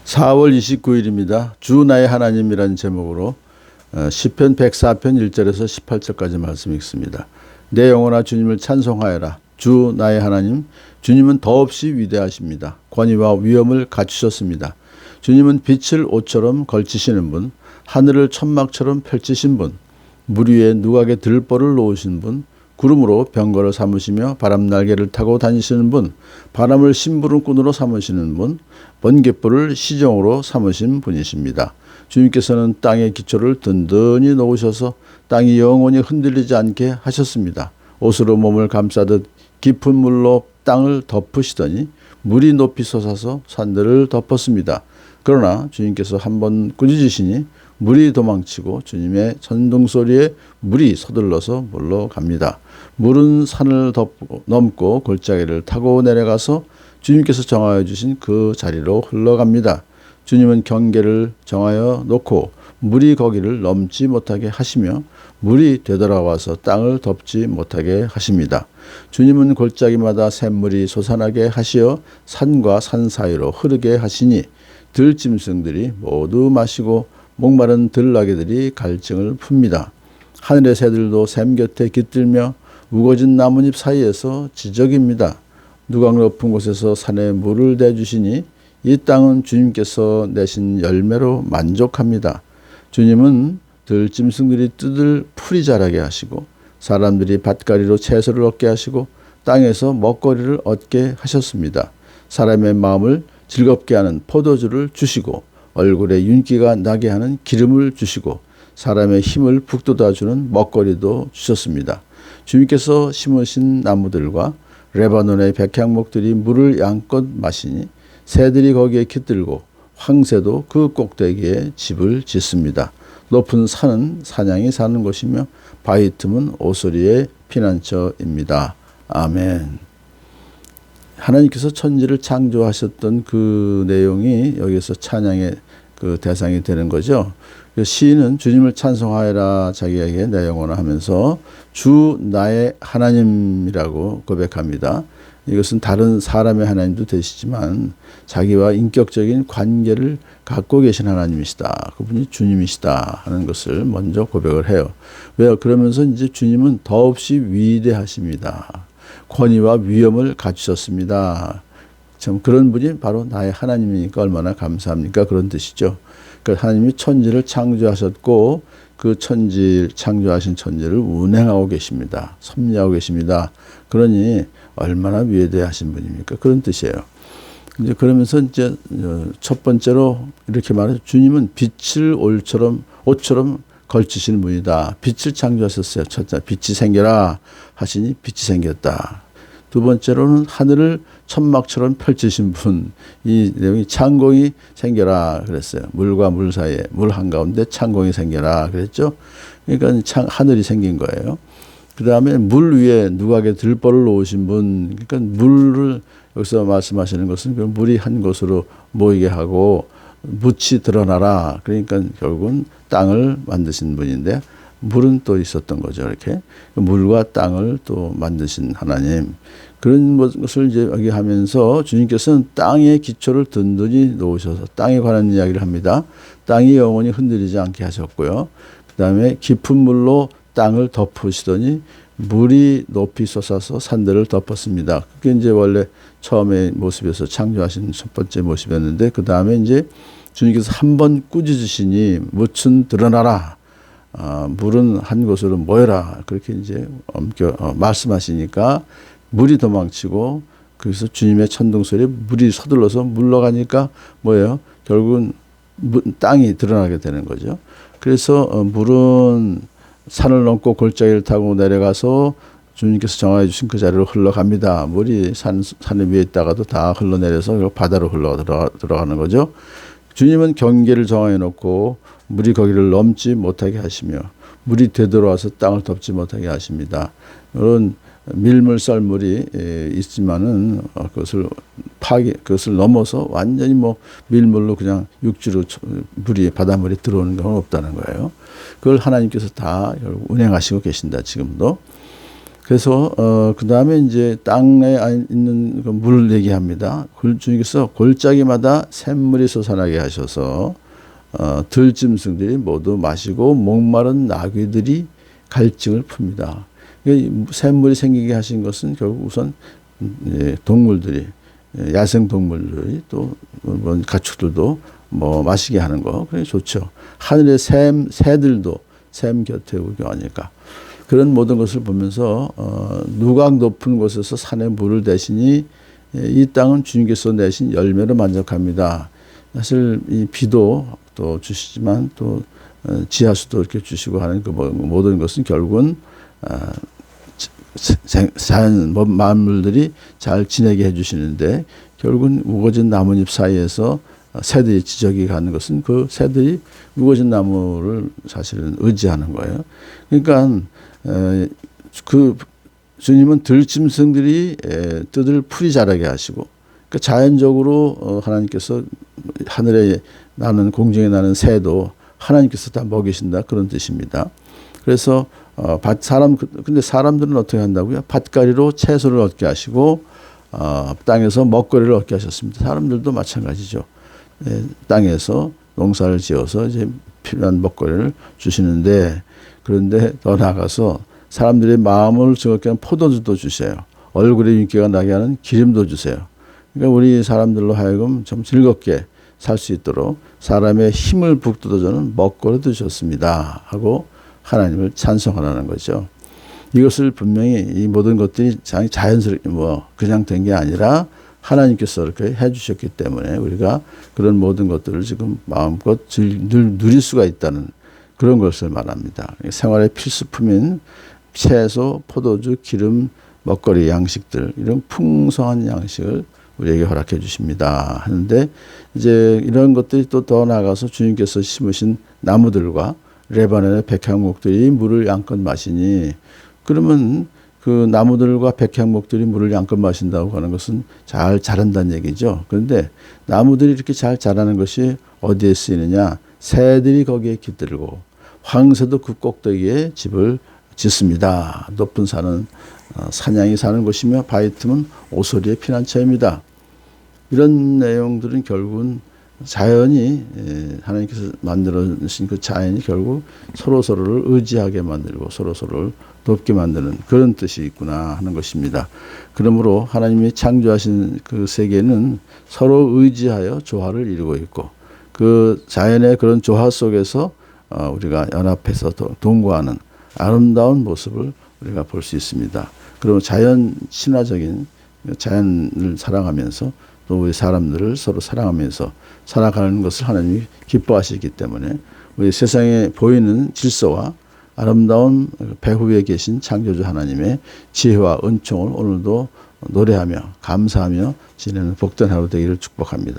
4월 29일입니다. 주 나의 하나님이라는 제목으로 시편 104편 1절에서 18절까지 말씀 읽습니다. 내 영혼아 주님을 찬송하여라. 주 나의 하나님, 주님은 더없이 위대하십니다. 권위와 위엄을 갖추셨습니다. 주님은 빛을 옷처럼 걸치시는 분, 하늘을 천막처럼 펼치신 분, 물 위에 누각에 들보를 놓으신 분, 구름으로 병거를 삼으시며 바람 날개를 타고 다니시는 분, 바람을 심부름꾼으로 삼으시는 분, 번갯불을 시정으로 삼으신 분이십니다. 주님께서는 땅의 기초를 든든히 놓으셔서 땅이 영원히 흔들리지 않게 하셨습니다. 옷으로 몸을 감싸듯 깊은 물로 땅을 덮으시더니 물이 높이 솟아서 산들을 덮었습니다. 그러나 주님께서 한번 꾸짖으시니 물이 도망치고 주님의 천둥소리에 물이 서둘러서 물러갑니다. 물은 산을 넘고 골짜기를 타고 내려가서 주님께서 정하여 주신 그 자리로 흘러갑니다. 주님은 경계를 정하여 놓고 물이 거기를 넘지 못하게 하시며 물이 되돌아와서 땅을 덮지 못하게 하십니다. 주님은 골짜기마다 샘물이 솟아나게 하시어 산과 산 사이로 흐르게 하시니 들짐승들이 모두 마시고 목마른 들나귀들이 갈증을 풉니다. 하늘의 새들도 샘 곁에 깃들며 우거진 나뭇잎 사이에서 지저깁니다. 누각 높은 곳에서 산에 물을 대주시니 이 땅은 주님께서 내신 열매로 만족합니다. 주님은 들짐승들이 뜯을 풀이 자라게 하시고 사람들이 밭가리로 채소를 얻게 하시고 땅에서 먹거리를 얻게 하셨습니다. 사람의 마음을 즐겁게 하는 포도주를 주시고 얼굴에 윤기가 나게 하는 기름을 주시고 사람의 힘을 북돋아주는 먹거리도 주셨습니다. 주님께서 심으신 나무들과 레바논의 백향목들이 물을 양껏 마시니 새들이 거기에 깃들고 황새도 그 꼭대기에 집을 짓습니다. 높은 산은 사냥이 사는 곳이며 바위 틈은 오소리의 피난처입니다. 아멘. 하나님께서 천지를 창조하셨던 그 내용이 여기서 찬양의 그 대상이 되는 거죠. 시인은 주님을 찬송하여라 자기에게 내 영혼아 하면서 주 나의 하나님이라고 고백합니다. 이것은 다른 사람의 하나님도 되시지만 자기와 인격적인 관계를 갖고 계신 하나님이시다. 그분이 주님이시다 하는 것을 먼저 고백을 해요. 왜요? 그러면서 이제 주님은 더없이 위대하십니다. 권위와 위엄을 갖추셨습니다. 참 그런 분이 바로 나의 하나님이니까 얼마나 감사합니까? 그런 뜻이죠. 그러니까 하나님이 천지를 창조하셨고 그 창조하신 천지를 운행하고 계십니다. 섭리하고 계십니다. 그러니 얼마나 위대하신 분입니까? 그런 뜻이에요. 이제 그러면서 이제 첫 번째로 이렇게 말해서 주님은 빛을 옷처럼 걸치시는 분이다. 빛을 창조하셨어요. 첫째, 빛이 생겨라 하시니 빛이 생겼다. 두 번째로는 하늘을 천막처럼 펼치신 분. 이 내용이 창공이 생겨라 그랬어요. 물과 물 사이에 물 한가운데 창공이 생겨라 그랬죠. 그러니까 하늘이 생긴 거예요. 그 다음에 물 위에 누각에 들보를 놓으신 분. 그러니까 물을 여기서 말씀하시는 것은 물이 한 곳으로 모이게 하고 묻이 드러나라. 그러니까 결국은 땅을 만드신 분인데 물은 또 있었던 거죠. 이렇게 물과 땅을 또 만드신 하나님. 그런 것을 이제 여기 하면서 주님께서는 땅의 기초를 든든히 놓으셔서 땅에 관한 이야기를 합니다. 땅이 영원히 흔들리지 않게 하셨고요. 그 다음에 깊은 물로 땅을 덮으시더니 물이 높이 솟아서 산들을 덮었습니다. 그게 이제 원래 처음의 모습에서 창조하신 첫 번째 모습이었는데 그 다음에 이제 주님께서 한번 꾸짖으시니 묻은 드러나라. 물은 한 곳으로 모여라. 그렇게 이제 말씀하시니까 물이 도망치고 그래서 주님의 천둥소리에 물이 서둘러서 물러가니까 뭐예요? 결국은 땅이 드러나게 되는 거죠. 그래서 물은 산을 넘고 골짜기를 타고 내려가서 주님께서 정하여 주신 그 자리로 흘러갑니다. 물이 산 위에 있다가도 다 흘러내려서 바다로 들어가는 거죠. 주님은 경계를 정하여 놓고 물이 거기를 넘지 못하게 하시며 물이 되돌아와서 땅을 덮지 못하게 하십니다. 이런 밀물 썰물이 있지만은 그것을 넘어서 완전히 밀물로 그냥 육지로 바닷물이 들어오는 경우는 없다는 거예요. 그걸 하나님께서 다 운행하시고 계신다 지금도. 그래서 그 다음에 이제 땅에 있는 그 물을 얘기합니다. 주님께서 골짜기마다 샘물이 솟아나게 하셔서 들짐승들이 모두 마시고 목마른 나귀들이 갈증을 풉니다. 샘물이 생기게 하신 것은 결국 우선 동물들이, 야생 동물들이 또 가축들도 뭐 마시게 하는 거, 그게 좋죠. 하늘의 새들도 샘 곁에 구경하니까. 그런 모든 것을 보면서 누각 높은 곳에서 산의 물을 대시니 이 땅은 주님께서 내신 열매로 만족합니다. 사실 이 비도 또 주시지만 또 지하수도 이렇게 주시고 하는 그 모든 것은 결국은 자연 만물들이 잘 지내게 해주시는데, 결국은 우거진 나뭇잎 사이에서 새들이 지저귀 가는 것은 그 새들이 우거진 나무를 사실은 의지하는 거예요. 그러니까 그 주님은 들짐승들이 뜯을 풀이 자라게 하시고, 그러니까 자연적으로 하나님께서 하늘에 나는, 공중에 나는 새도 하나님께서 다 먹이신다, 그런 뜻입니다. 그래서 근데 사람들은 어떻게 한다고요? 밭가리로 채소를 얻게 하시고 땅에서 먹거리를 얻게 하셨습니다. 사람들도 마찬가지죠. 땅에서 농사를 지어서 이제 필요한 먹거리를 주시는데, 그런데 더 나아가서 사람들의 마음을 즐겁게 하는 포도주도 주세요. 얼굴에 윤기가 나게 하는 기름도 주세요. 그러니까 우리 사람들로 하여금 좀 즐겁게 살 수 있도록 사람의 힘을 북돋아주는 먹거리도 주셨습니다 하고 하나님을 찬송하라는 거죠. 이것을 분명히 이 모든 것들이 자연스럽게 그냥 된 게 아니라 하나님께서 이렇게 해주셨기 때문에 우리가 그런 모든 것들을 지금 마음껏 누릴 수가 있다는 그런 것을 말합니다. 생활의 필수품인 채소, 포도주, 기름, 먹거리, 양식들, 이런 풍성한 양식을 우리에게 허락해 주십니다 하는데, 이제 이런 것들이 또 더 나아가서 주님께서 심으신 나무들과 레바논의 백향목들이 물을 양껏 마시니, 그러면 그 나무들과 백향목들이 물을 양껏 마신다고 하는 것은 잘 자란다는 얘기죠. 그런데 나무들이 이렇게 잘 자라는 것이 어디에 쓰이느냐? 새들이 거기에 깃들고 황새도 그 꼭대기에 집을 짓습니다. 높은 산은 사냥이 사는 곳이며 바위 틈은 오소리의 피난처입니다. 이런 내용들은 결국은 자연이, 하나님께서 만들어주신 그 자연이 결국 서로서로를 의지하게 만들고 서로서로를 돕게 만드는 그런 뜻이 있구나 하는 것입니다. 그러므로 하나님이 창조하신 그 세계는 서로 의지하여 조화를 이루고 있고, 그 자연의 그런 조화 속에서 우리가 연합해서 동거하는 아름다운 모습을 우리가 볼 수 있습니다. 그리고 자연 친화적인 자연을 사랑하면서 또 우리 사람들을 서로 사랑하면서 살아가는 것을 하나님이 기뻐하시기 때문에 우리 세상에 보이는 질서와 아름다운 배후에 계신 창조주 하나님의 지혜와 은총을 오늘도 노래하며 감사하며 지내는 복된 하루 되기를 축복합니다.